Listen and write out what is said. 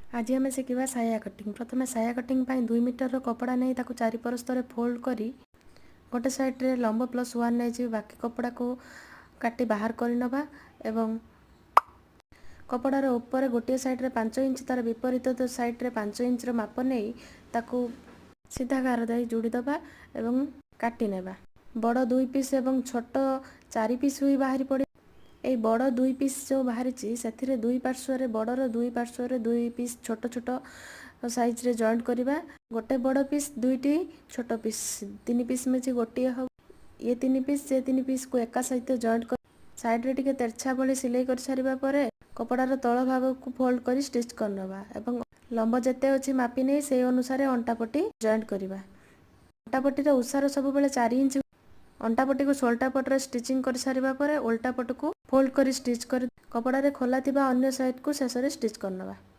आज आम शिखा साया कटिंग। प्रथम साया कटिंग 2 मीटर कपड़ा नहीं ताकू 4 परस्तर फोल्ड करी गोटे साइड रे लंब +1 नहीं बाकी कपड़ा को काटी बाहर करनबा एवं कपड़ार ऊपर गोटे साइड रे 5 इंच तार विपरीत साइड रे 5 इंच रो माप नहीं ताकू सीधा गार दे जोड़ी दबा एवं काटी नेबा। बड़ 2 पीस एवं छोट 4 पीस हुई बाहरी पड़े। ए बड़ 2 पीस जो बाहरी से दुई पार्श्वर बड़र दुई पार्श्वर 2 पीस छोट छोट साइज रे जॉइंट करवा। गोटे बड़ पीस दुईटी छोट पीस 3 पीस में गोटे हम ये 3 पीस से 3 पीस को एका सहित जॉइंट कर साइड रे टिके तेरछा भली सिलाई कर सारिबा परे कपड़ार तल भाग को फोल्ड करी स्टिच करनबा एवं लंब जेते अछि मापी नै से अनुसार अंटापट्टी जॉइंट करवा। अंटापट्टी रो उसार सब बेले 4 इंच अंटापट्टी को सोल्टा पटरे स्टिचिंग कर सारिबा परे उल्टा पट को फोल्ड करी स्टिच कर कपड़ा रे खोला थिबा अन्य साइड को शेष रे स्टिच करनबा।